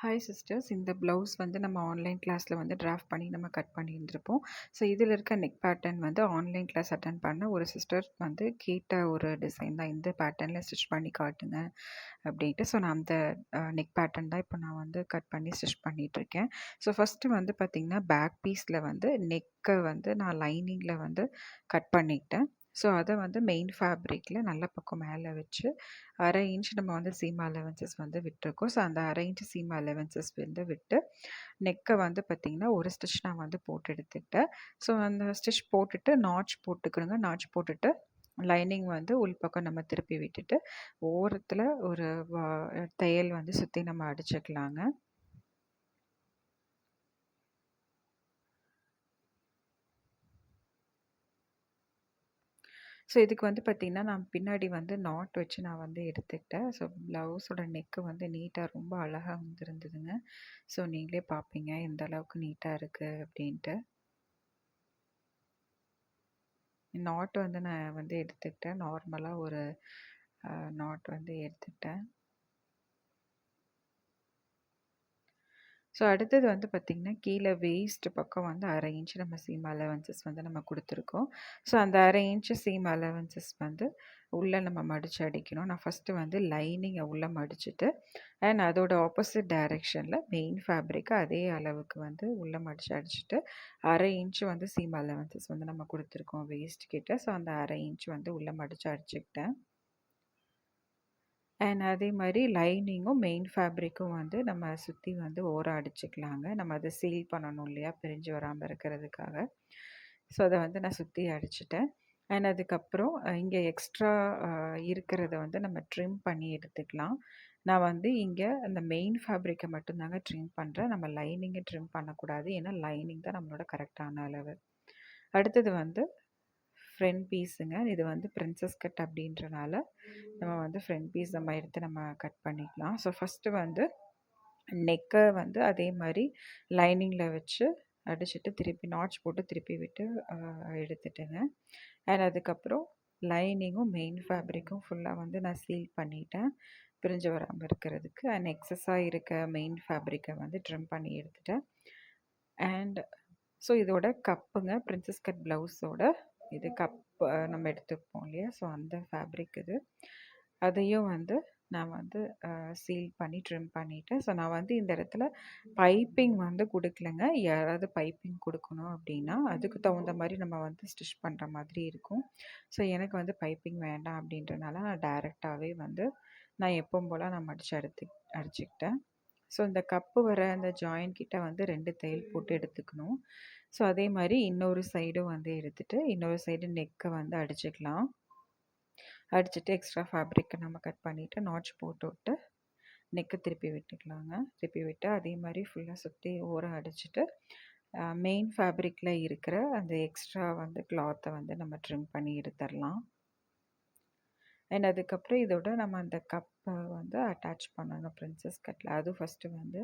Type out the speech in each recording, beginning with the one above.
Hi sisters. இந்த blouse வந்து நம்ம ஆன்லைன் கிளாஸில் வந்து டிராஃப்ட் பண்ணி நம்ம கட் பண்ணியிருந்திருப்போம். ஸோ இதில் இருக்க நெக் பேட்டர்ன் வந்து ஆன்லைன் கிளாஸ் அட்டன் பண்ண ஒரு சிஸ்டர் வந்து கேட்ட ஒரு டிசைன் தான். இந்த பேட்டர்னில் ஸ்டிச் பண்ணி காட்டுங்க அப்படின்ட்டு. ஸோ நான் அந்த நெக் பேட்டர்ன் தான் இப்போ நான் வந்து கட் பண்ணி ஸ்டிச் பண்ணிகிட்ருக்கேன். ஸோ ஃபஸ்ட்டு வந்து பார்த்திங்கன்னா பேக் பீஸில் வந்து நெக்கை வந்து நான் லைனிங்கில் வந்து கட் பண்ணிக்கிட்டேன். ஸோ அதை வந்து மெயின் ஃபேப்ரிக்கில் நல்ல பக்கம் மேலே வச்சு 1/2 இன்ச் நம்ம வந்து சீம் அலவன்சஸ் வந்து விட்டுருக்கோம். ஸோ அந்த 1/2 இன்ச் சீம் அலவன்சஸ் வந்து விட்டு நெக்கை வந்து பார்த்திங்கன்னா ஒரு ஸ்டிச் நான் வந்து போட்டு எடுத்துக்கிட்டேன். ஸோ அந்த ஸ்டிச் போட்டுட்டு நாட்ச் போட்டுக்கணுங்க. நாட்ச் போட்டுட்டு லைனிங் வந்து உள்பக்கம் நம்ம திருப்பி விட்டுட்டு ஓரத்தில் ஒரு தையல் வந்து சுற்றி நம்ம அடிச்சுக்கலாங்க. ஸோ இதுக்கு வந்து பார்த்திங்கன்னா நான் பின்னாடி வந்து நாட் வச்சு நான் வந்து எடுத்துக்கிட்டேன். ஸோ ப்ளவுஸோட நெக்கு வந்து நீட்டாக ரொம்ப அழகாக வந்துருந்ததுங்க. ஸோ நீங்களே பார்ப்பீங்க எந்த அளவுக்கு நீட்டாக இருக்குது அப்படின்ட்டு. நாட் வந்து நான் வந்து எடுத்துக்கிட்டேன். நார்மலாக ஒரு நாட் வந்து எடுத்துக்கிட்டேன். ஸோ அடுத்தது வந்து பார்த்திங்கன்னா கீழே வேஸ்ட் பக்கம் வந்து 1/2 இன்ச் நம்ம சீம் அலவன்சஸ் வந்து நம்ம கொடுத்துருக்கோம். ஸோ அந்த 1/2 இன்ச் சீம் அலவன்சஸ் வந்து உள்ளே நம்ம மடித்து அடிக்கணும். நான் ஃபஸ்ட்டு வந்து லைனிங்கை உள்ளே மடிச்சுட்டு அண்ட் அதோட ஆப்போசிட் டைரெக்ஷனில் மெயின் ஃபேப்ரிக்கை அதே அளவுக்கு வந்து உள்ளே மடித்து அடிச்சுட்டு 1/2 இன்ச் வந்து சீம் அலவன்சஸ் வந்து நம்ம கொடுத்துருக்கோம் வேஸ்ட் கிட்ட. ஸோ அந்த 1/2 இன்ச் வந்து உள்ளே மடித்து அடிச்சுக்கிட்டேன். அண்ட் அதே மாதிரி லைனிங்கும் மெயின் ஃபேப்ரிக்கும் வந்து நம்ம சுற்றி வந்து ஓரம் அடிச்சுக்கலாங்க. நம்ம அதை சீல் பண்ணணும் இல்லையா, பிரிஞ்சு வராமல் இருக்கிறதுக்காக. ஸோ அதை வந்து நான் சுற்றி அடிச்சிட்டேன். அண்ட் அதுக்கப்புறம் இங்கே எக்ஸ்ட்ரா இருக்கிறத வந்து நம்ம ட்ரிம் பண்ணி எடுத்துக்கலாம். நான் வந்து இங்கே அந்த மெயின் ஃபேப்ரிக்கை மட்டும்தாங்க ட்ரிம் பண்ணுறேன். நம்ம லைனிங்கை ட்ரிம் பண்ணக்கூடாது. ஏன்னா லைனிங் தான் நம்மளோட கரெக்டான அளவு. அடுத்தது வந்து ஃப்ரண்ட் பீஸுங்க. இது வந்து பிரின்சஸ் கட் அப்படின்றனால நம்ம வந்து ஃப்ரண்ட் பீஸ் நம்ம எடுத்து நம்ம கட் பண்ணிக்கலாம். ஸோ ஃபஸ்ட்டு வந்து நெக்கை வந்து அதே மாதிரி லைனிங்கில் வச்சு அடிச்சுட்டு திருப்பி நாட்ச் போட்டு திருப்பி விட்டு எடுத்துட்டேங்க. அண்ட் அதுக்கப்புறம் லைனிங்கும் மெயின் ஃபேப்ரிக்கும் ஃபுல்லாக வந்து நான் சீல் பண்ணிட்டேன் பிரிஞ்சு வராமல் இருக்கிறதுக்கு. அண்ட் எக்ஸஸாக இருக்க மெயின் ஃபேப்ரிக்கை வந்து ட்ரிம் பண்ணி எடுத்துட்டேன். அண்ட் ஸோ இதோட கப்புங்க, பிரின்சஸ் கட் ப்ளவுஸோட இது கப் நம்ம எடுத்துப்போம் இல்லையா, ஸோ அந்த ஃபேப்ரிக் இது. அதையும் வந்து நான் வந்து சீல் பண்ணி ட்ரிம் பண்ணிவிட்டேன். ஸோ நான் வந்து இந்த இடத்துல பைப்பிங் வந்து கொடுக்கலங்க. யாராவது பைப்பிங் கொடுக்கணும் அப்படின்னா அதுக்கு தகுந்த மாதிரி நம்ம வந்து ஸ்டிச் பண்ணுற மாதிரி இருக்கும். ஸோ எனக்கு வந்து பைப்பிங் வேண்டாம் அப்படின்றனால நான் டைரெக்டாகவே வந்து நான் எப்பவும் போல் நான் மடித்து அடிச்சுக்கிட்டேன். ஸோ இந்த கப்பு வர அந்த ஜாயின் கிட்ட வந்து 2 தையல் போட்டு எடுத்துக்கணும். ஸோ அதே மாதிரி இன்னொரு சைடும் வந்து எடுத்துகிட்டு இன்னொரு சைடு நெக்கை வந்து அடிச்சுக்கலாம். அடிச்சுட்டு எக்ஸ்ட்ரா ஃபேப்ரிக்கை நம்ம கட் பண்ணிவிட்டு நாட்ச் போட்டு விட்டு நெக்கை திருப்பி விட்டுக்கலாங்க. திருப்பி விட்டு அதே மாதிரி ஃபுல்லாக சுற்றி ஓரம் அடிச்சுட்டு மெயின் ஃபேப்ரிக்கில் இருக்கிற அந்த எக்ஸ்ட்ரா வந்து கிளாத்தை வந்து நம்ம ட்ரிம் பண்ணி எடுத்துடலாம். அண்ட் அதுக்கப்புறம் இதோட நம்ம அந்த கப்பை வந்து அட்டாச் பண்ணணும் பிரின்சஸ் கட்டில். அதுவும் ஃபஸ்ட்டு வந்து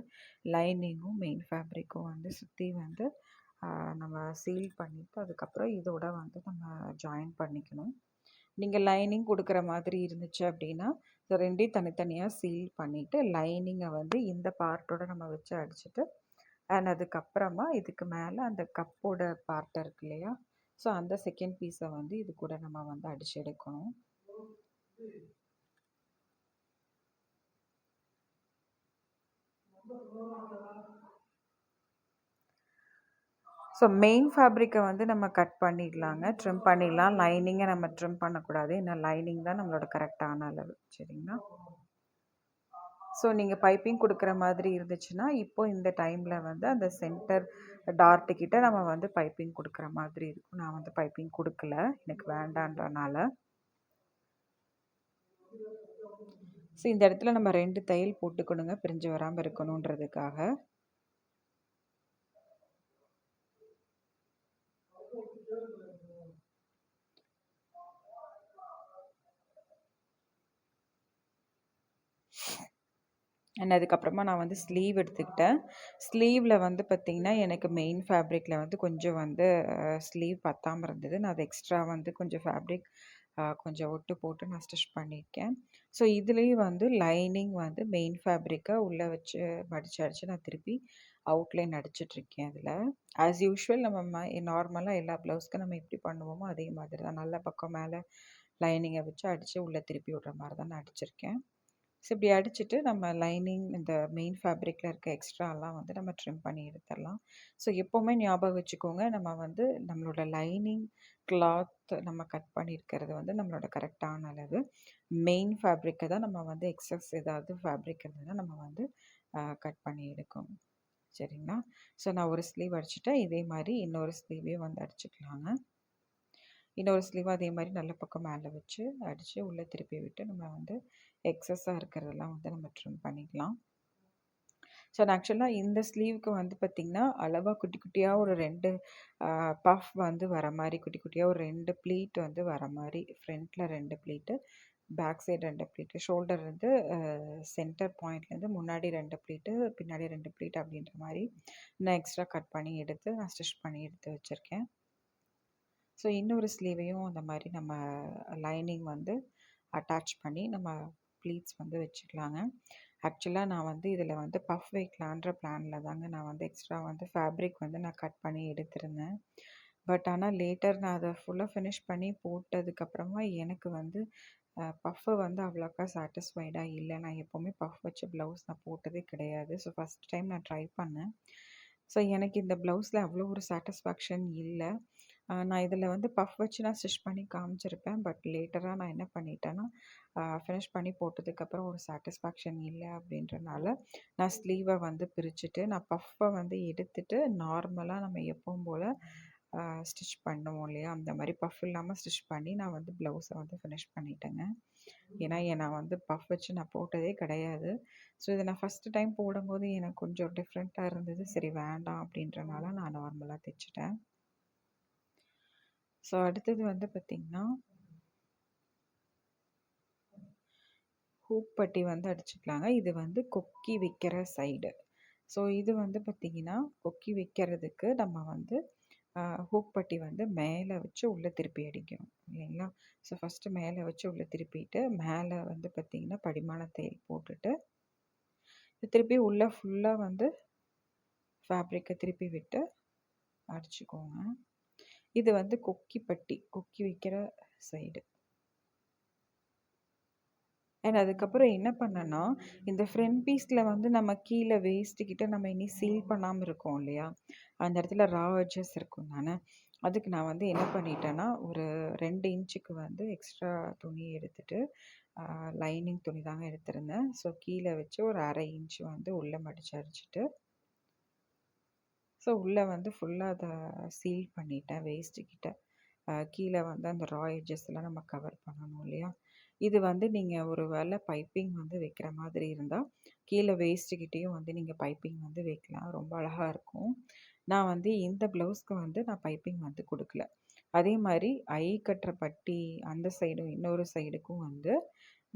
லைனிங்கும் மெயின் ஃபேப்ரிக்கும் வந்து சுற்றி வந்து நம்ம சீல் பண்ணிவிட்டு அதுக்கப்புறம் இதோட வந்து நம்ம ஜாயின் பண்ணிக்கணும். நீங்கள் லைனிங் கொடுக்குற மாதிரி இருந்துச்சு அப்படின்னா ஸோ ரெண்டையும் தனித்தனியாக சீல் பண்ணிவிட்டு லைனிங்கை வந்து இந்த பார்ட்டோட நம்ம வச்சு அடிச்சுட்டு அண்ட் அதுக்கப்புறமா இதுக்கு மேலே அந்த கப்போட பார்ட் இருக்கு இல்லையா, ஸோ அந்த செகண்ட் பீஸை வந்து இது கூட நம்ம வந்து அடிச்சு எடுக்கணும். ஸோ மெயின் ஃபேப்ரிக்கை வந்து நம்ம கட் பண்ணிடலாங்க, ட்ரிம் பண்ணிடலாம். லைனிங்கை நம்ம ட்ரிம் பண்ணக்கூடாது. ஏன்னா லைனிங் தான் நம்மளோட கரெக்டான அளவு. சரிங்களா? ஸோ நீங்கள் பைப்பிங் கொடுக்குற மாதிரி இருந்துச்சுன்னா இப்போது இந்த டைமில் வந்து அந்த சென்டர் டார்ட்டுக்கிட்ட நம்ம வந்து பைப்பிங் கொடுக்குற மாதிரி இருக்கும். நான் வந்து பைப்பிங் கொடுக்கல, எனக்கு வேண்டான்றனால. ஸோ இந்த இடத்துல நம்ம 2 தையல் போட்டுக்கணுங்க, பிரிஞ்சு வராமல் இருக்கணுன்றதுக்காக. அண்ட் அதுக்கப்புறமா நான் வந்து ஸ்லீவ் எடுத்துக்கிட்டேன். ஸ்லீவில் வந்து பார்த்திங்கன்னா எனக்கு மெயின் ஃபேப்ரிக்கில் வந்து கொஞ்சம் வந்து ஸ்லீவ் பத்தாமல் இருந்தது. நான் அது எக்ஸ்ட்ரா வந்து கொஞ்சம் ஃபேப்ரிக் கொஞ்சம் ஒட்டு போட்டு நான் ஸ்டிச் பண்ணியிருக்கேன். ஸோ இதுலேயும் வந்து லைனிங் வந்து மெயின் ஃபேப்ரிக்கை உள்ளே வச்சு மடிச்சு அடிச்சு நான் திருப்பி அவுட்லைன் அடிச்சிட்ருக்கேன் அதில். ஆஸ் யூஷுவல் நம்ம நார்மலாக எல்லா ப்ளவுஸ்க்கும் நம்ம எப்படி பண்ணுவோமோ அதே மாதிரி தான். நல்ல பக்கம் மேலே லைனிங்கை வச்சு அடித்து உள்ளே திருப்பி விடுற மாதிரி தான் நான் அடிச்சிருக்கேன். ஸோ இப்படி அடிச்சுட்டு நம்ம லைனிங் இந்த மெயின் ஃபேப்ரிக்கில் இருக்க எக்ஸ்ட்ராலாம் வந்து நம்ம ட்ரிம் பண்ணி எடுத்துடலாம். ஸோ எப்போவுமே ஞாபகம் வச்சுக்கோங்க, நம்ம வந்து நம்மளோட லைனிங் கிளாத் நம்ம கட் பண்ணியிருக்கிறது வந்து நம்மளோட கரெக்டான அளவு. மெயின் ஃபேப்ரிக்கை தான் நம்ம வந்து எக்ஸஸ் ஏதாவது ஃபேப்ரிக் இருந்ததுன்னா நம்ம வந்து கட் பண்ணி எடுக்கணும். சரிங்களா? ஸோ நான் ஒரு ஸ்லீவ் அடிச்சுட்டேன். இதே மாதிரி இன்னொரு ஸ்லீவையும் வந்து அடிச்சுக்கலாங்க. இன்னொரு ஸ்லீவ் அதே மாதிரி நல்ல பக்கம் மேலே வச்சு அடித்து உள்ளே திருப்பி விட்டு நம்ம வந்து எக்ஸஸாக இருக்கிறதெல்லாம் வந்து நம்ம ட்ரிம் பண்ணிக்கலாம். ஸோ நான் ஆக்சுவலாக இந்த ஸ்லீவுக்கு வந்து பார்த்திங்கன்னா அளவாக குட்டி குட்டியாக ஒரு 2 பஃப் வந்து வர மாதிரி குட்டி குட்டியாக ஒரு 2 ப்ளீட் வந்து வர மாதிரி ஃப்ரண்ட்டில் 2 pleat, back side 2 pleat, shoulder வந்து சென்டர் பாயிண்ட்லேருந்து முன்னாடி 2 ப்ளீட்டு, பின்னாடி 2 ப்ளீட் அப்படின்ற மாதிரி நான் எக்ஸ்ட்ரா கட் பண்ணி எடுத்து நான் ஸ்டிச் பண்ணி எடுத்து வச்சுருக்கேன். ஸோ இன்னொரு ஸ்லீவையும் அந்த மாதிரி நம்ம லைனிங் வந்து அட்டாச் பண்ணி நம்ம ப்ளீட்ஸ் வந்து வச்சுக்கலாங்க. ஆக்சுவலாக நான் வந்து இதில் வந்து பஃப் வைக்கலான்ற பிளானில் தாங்க நான் வந்து எக்ஸ்ட்ரா வந்து ஃபேப்ரிக் வந்து நான் கட் பண்ணி எடுத்திருந்தேன். பட் ஆனால் லேட்டர் நான் அதை ஃபுல்லாக ஃபினிஷ் பண்ணி போட்டதுக்கப்புறமா எனக்கு வந்து பஃப்பு வந்து அவ்வளோக்கா சாட்டிஸ்ஃபைடாக இல்லை. நான் எப்போவுமே பஃப் வச்சு ப்ளவுஸ் நான் போட்டதே கிடையாது. ஸோ ஃபஸ்ட் டைம் நான் ட்ரை பண்ணேன். ஸோ எனக்கு இந்த ப்ளவுஸில் அவ்வளோ ஒரு சாட்டிஸ்ஃபேக்ஷன் இல்லை. நான் இதில் வந்து பஃப் வச்சு நான் ஸ்டிச் பண்ணி காமிச்சிருப்பேன். பட் லேட்டராக நான் என்ன பண்ணிட்டேன்னா, ஃபினிஷ் பண்ணி போட்டதுக்கப்புறம் ஒரு சாட்டிஸ்ஃபேக்ஷன் இல்லை அப்படின்றனால நான் ஸ்லீவை வந்து பிரிச்சுட்டு நான் பஃப்பை வந்து எடுத்துட்டு நார்மலாக நம்ம எப்பவும் போல் ஸ்டிச் பண்ணுவோம் இல்லையா, அந்த மாதிரி பஃப் இல்லாமல் ஸ்டிச் பண்ணி நான் வந்து ப்ளவுஸை வந்து ஃபினிஷ் பண்ணிட்டேங்க. ஏன்னா நான் வந்து பஃப் வச்சு நான் போட்டதே கிடையாது. ஸோ இதை நான் ஃபஸ்ட்டு டைம் போடும்போது எனக்கு கொஞ்சம் டிஃப்ரெண்ட்டாக இருந்தது. சரி வேண்டாம் அப்படின்றனால நான் நார்மலாக தைச்சிட்டேன். ஸோ அடுத்தது வந்து பார்த்திங்கன்னா ஹூக் பட்டி வந்து அடிச்சுக்கலாங்க. இது வந்து கொக்கி வைக்கிற சைடு. ஸோ இது வந்து பார்த்திங்கன்னா கொக்கி வைக்கிறதுக்கு நம்ம வந்து ஹூக் பட்டி வந்து மேலே வச்சு உள்ளே திருப்பி அடிக்கணும் இல்லைங்களா? ஸோ ஃபஸ்ட்டு மேலே வச்சு உள்ளே திருப்பிட்டு மேலே வந்து பார்த்திங்கன்னா படிமான தையல் போட்டுட்டு திருப்பி உள்ளே ஃபுல்லாக வந்து ஃபேப்ரிக்கை திருப்பி விட்டு அடிச்சுக்கோங்க. இது வந்து கொக்கி பட்டி, கொக்கி வைக்கிற சைடு. அண்ட் அதுக்கப்புறம் என்ன பண்ணேன்னா, இந்த ஃப்ரண்ட் பீஸில் வந்து நம்ம கீழே வேஸ்ட்டுக்கிட்ட நம்ம இனி சீல் பண்ணாமல் இருக்கோம் இல்லையா, அந்த இடத்துல ரா எட்ஜஸ் இருக்கும் தானே, அதுக்கு நான் வந்து என்ன பண்ணிட்டேன்னா ஒரு 2 இன்ச்சுக்கு வந்து எக்ஸ்ட்ரா துணி எடுத்துகிட்டு லைனிங் துணி தாங்க எடுத்திருந்தேன். ஸோ கீழே வச்சு ஒரு 1/2 இன்ச்சு வந்து உள்ளே மடிச்சு அடிச்சுட்டு ஸோ உள்ளே வந்து ஃபுல்லாக அதை சீல் பண்ணிட்டேன். வேஸ்ட்டுக்கிட்ட கீழே வந்து அந்த ரா எட்ஜஸ்லாம் நம்ம கவர் பண்ணணும் இல்லையா. இது வந்து நீங்கள் ஒரு வேளை பைப்பிங் வந்து வைக்கிற மாதிரி இருந்தால் கீழே வேஸ்ட்டுக்கிட்டேயும் வந்து நீங்கள் பைப்பிங் வந்து வைக்கலாம், ரொம்ப அழகாக இருக்கும். நான் வந்து இந்த ப்ளவுஸ்க்கு வந்து நான் பைப்பிங் வந்து கொடுக்கல. அதே மாதிரி ஐ கட்டுற பட்டி அந்த சைடும் இன்னொரு சைடுக்கும் வந்து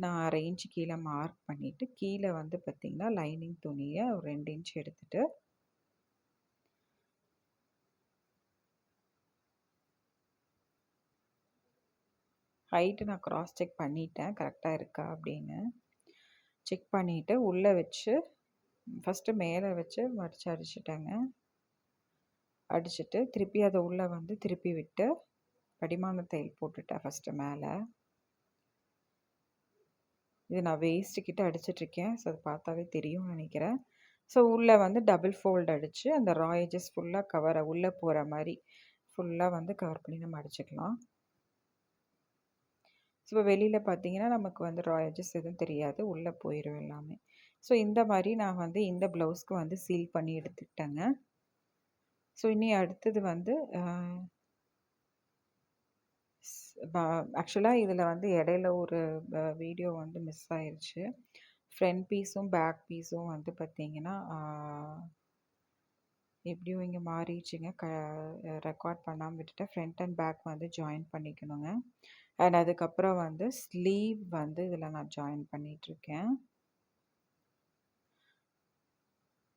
நான் 1/2 இன்ச்சு கீழே மார்க் பண்ணிவிட்டு கீழே வந்து பார்த்திங்கன்னா லைனிங் துணியை ஒரு 2 இன்ச் எடுத்துகிட்டு ஹைட்டு நான் க்ராஸ் செக் பண்ணிட்டேன் கரெக்டாக இருக்கா அப்படின்னு. செக் பண்ணிவிட்டு உள்ளே வச்சு ஃபஸ்ட்டு மேலே வச்சு மடித்து அடிச்சிட்டேங்க. அடிச்சுட்டு திருப்பி அதை உள்ளே வந்து திருப்பி விட்டு படிமான தையல் போட்டுட்டேன் ஃபஸ்ட்டு மேலே. இது நான் வேஸ்ட்டுக்கிட்ட அடிச்சிட்ருக்கேன். ஸோ அது பார்த்தாவே தெரியும்னு நினைக்கிறேன். ஸோ உள்ளே வந்து டபுள் ஃபோல்டு அடித்து அந்த ரா எட்ஜஸ் ஃபுல்லாக உள்ளே போகிற மாதிரி ஃபுல்லாக வந்து கவர் பண்ணி நம்ம அடிச்சுக்கலாம். ஸோ வெளியில் பார்த்தீங்கன்னா நமக்கு வந்து ரா எட்ஜஸ் எதுவும் தெரியாது, உள்ளே போயிடும் எல்லாமே. ஸோ இந்த மாதிரி நான் வந்து இந்த ப்ளவுஸ்க்கு வந்து சீல் பண்ணி எடுத்துக்கிட்டேங்க. ஸோ இனி அடுத்தது வந்து ஆக்சுவலாக இதில் வந்து இடையில ஒரு வீடியோ வந்து மிஸ் ஆயிடுச்சு. ஃப்ரண்ட் பீஸும் பேக் பீஸும் வந்து பார்த்திங்கன்னா எப்படியும் இங்கே மாறிடுச்சுங்க. ரெக்கார்ட் பண்ணாமல் விட்டுட்டேன். ஃப்ரண்ட் அண்ட் பேக் வந்து ஜாயின் பண்ணிக்கணுங்க. அண்ட் அதுக்கப்புறம் வந்து ஸ்லீவ் வந்து இதில் நான் ஜாயின் பண்ணிகிட்ருக்கேன்.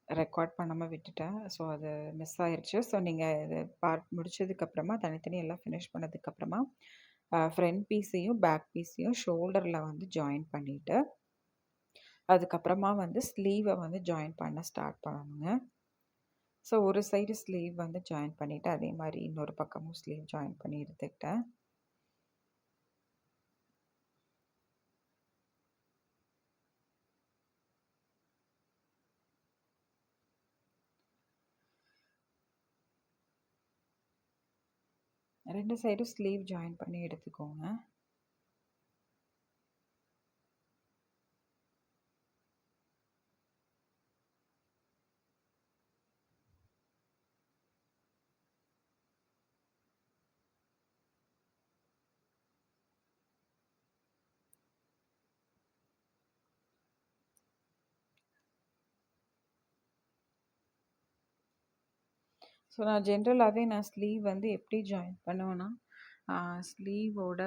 ரெக்கார்ட் பண்ணாமல் விட்டுட்டேன். ஸோ அது மிஸ் ஆயிடுச்சு. ஸோ நீங்கள் இது பார்ட் முடித்ததுக்கப்புறமா தனித்தனி எல்லாம் ஃபினிஷ் பண்ணதுக்கப்புறமா ஃப்ரண்ட் பீஸையும், பேக் பீஸையும் ஷோல்டரில் வந்து ஜாயின் பண்ணிவிட்டு, அதுக்கப்புறமா வந்து ஸ்லீவை வந்து ஜாயின் பண்ண ஸ்டார்ட் பண்ணணுங்க. ஸோ ஒரு சைடு ஸ்லீவ் வந்து ஜாயின் பண்ணிவிட்டு, அதே மாதிரி இன்னொரு பக்கமும் ஸ்லீவ் ஜாயின் பண்ணி எடுத்துக்கிட்டேன். ரெண்டு சைடும் ஸ்லீவ் ஜாயின் பண்ணி எடுத்துக்கோங்க. ஸோ நான் ஜென்ரலாகவே ஸ்லீவ் வந்து எப்படி ஜாயின் பண்ணுவேன்னா, ஸ்லீவோட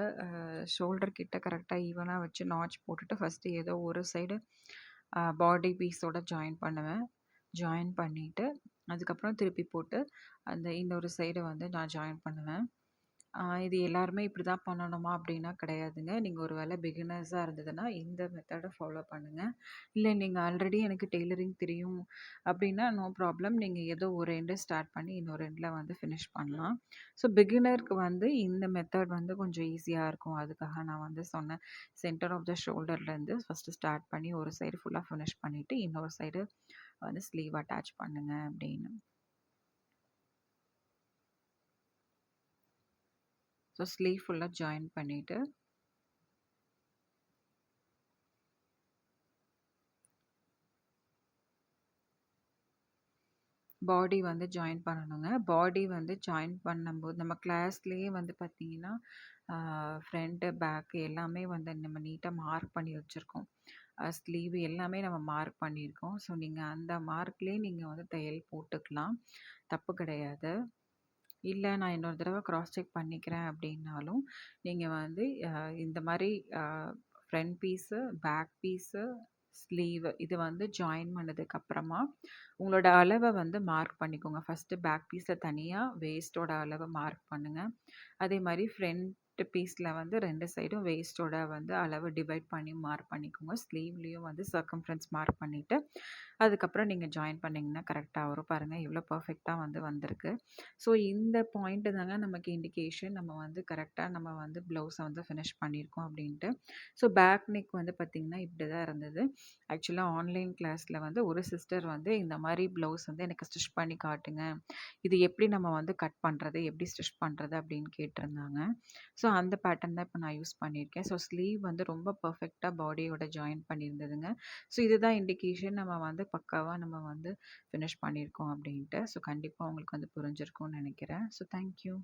ஷோல்டர் கிட்ட கரெக்டாக ஈவனாக வச்சு நாட்ச் போட்டுட்டு ஃபஸ்ட்டு ஏதோ ஒரு சைடு பாடி பீஸோட ஜாயின் பண்ணுவேன். ஜாயின் பண்ணிவிட்டு அதுக்கப்புறம் திருப்பி போட்டு அந்த இன்னொரு சைடை வந்து நான் ஜாயின் பண்ணுவேன். இது எல்லாருமே இப்படி தான் பண்ணணுமா அப்படின்னா கிடையாதுங்க. நீங்கள் ஒரு வேளை பிகினர்ஸாக இருந்ததுன்னா இந்த மெத்தடை ஃபாலோ பண்ணுங்கள். இல்லை நீங்கள் ஆல்ரெடி எனக்கு டெய்லரிங் தெரியும் அப்படின்னா நோ ப்ராப்ளம். நீங்கள் ஏதோ ஒரு எண்டு ஸ்டார்ட் பண்ணி இன்னொரு எண்டில் வந்து ஃபினிஷ் பண்ணலாம். ஸோ பிகினருக்கு வந்து இந்த மெத்தட் வந்து கொஞ்சம் ஈஸியாக இருக்கும். அதுக்காக நான் வந்து சொன்னேன். சென்டர் ஆஃப் த ஷோல்டர்லேருந்து ஃபஸ்ட்டு ஸ்டார்ட் பண்ணி ஒரு சைடு ஃபுல்லாக ஃபினிஷ் பண்ணிவிட்டு இன்னொரு சைடு வந்து ஸ்லீவ் அட்டாச் பண்ணுங்க அப்படின்னு. ஸோ ஸ்லீவ் ஃபுல்லாக ஜாயின் பண்ணிவிட்டு பாடி வந்து ஜாயின் பண்ணணுங்க. பாடி வந்து ஜாயின் பண்ணும்போது நம்ம கிளாஸ்லேயே வந்து பார்த்தீங்கன்னா, ஃப்ரண்ட்டு, பேக்கு எல்லாமே வந்து நம்ம நீட்டாக மார்க் பண்ணி வச்சுருக்கோம். ஸ்லீவ் எல்லாமே நம்ம மார்க் பண்ணியிருக்கோம். ஸோ நீங்கள் அந்த மார்க்லேயே நீங்கள் வந்து தையல் போட்டுக்கலாம். தப்பு கிடையாது. இல்லை நான் இன்னொரு தடவை கிராஸ் செக் பண்ணிக்கிறேன் அப்படின்னாலும், நீங்கள் வந்து இந்த மாதிரி front piece, back piece, sleeve இது வந்து ஜாயின் பண்ணதுக்கப்புறமா உங்களோட அளவை வந்து மார்க் பண்ணிக்கோங்க. ஃபஸ்ட்டு பேக் பீஸில் தனியாக வேஸ்ட்டோட அளவை மார்க் பண்ணுங்கள். அதே மாதிரி ஃப்ரண்ட் பீஸில் வந்து 2 சைடும் வேஸ்ட்டோட வந்து அளவு டிவைட் பண்ணி மார்க் பண்ணிக்கோங்க. ஸ்லீவ்லேயும் வந்து சர்க்கம்ஃபரன்ஸ் மார்க் பண்ணிவிட்டு அதுக்கப்புறம் நீங்கள் ஜாயின் பண்ணிங்கன்னா கரெக்டாக வரும். பாருங்கள் எவ்வளோ பர்ஃபெக்டாக வந்து வந்திருக்கு. ஸோ இந்த பாயிண்ட்டு தாங்க நமக்கு இண்டிகேஷன் நம்ம வந்து கரெக்டாக நம்ம வந்து ப்ளவுஸை வந்து ஃபினிஷ் பண்ணியிருக்கோம் அப்படின்ட்டு. ஸோ பேக் நெக் வந்து பார்த்திங்கன்னா இப்படி தான் இருந்தது. ஆக்சுவலாக ஆன்லைன் கிளாஸில் வந்து ஒரு சிஸ்டர் வந்து இந்த மாதிரி ப்ளவுஸ் வந்து எனக்கு ஸ்டிச் பண்ணி காட்டுங்க. இது எப்படி நம்ம வந்து கட் பண்ணுறது, எப்படி ஸ்டிச் பண்ணுறது அப்படின்னு கேட்டிருந்தாங்க. ஸோ அந்த பேட்டர்ன் தான் இப்போ நான் யூஸ் பண்ணியிருக்கேன். ஸோ ஸ்லீவ் வந்து ரொம்ப பர்ஃபெக்டாக பாடியோட ஜாயின் பண்ணியிருந்ததுங்க. ஸோ இதுதான் இண்டிகேஷன் நம்ம வந்து பக்காவாக நம்ம வந்து ஃபினிஷ் பண்ணியிருக்கோம் அப்படின்ட்டு. ஸோ கண்டிப்பாக உங்களுக்கு வந்து புரிஞ்சிருக்கும்னு நினைக்கிறேன். So thank you.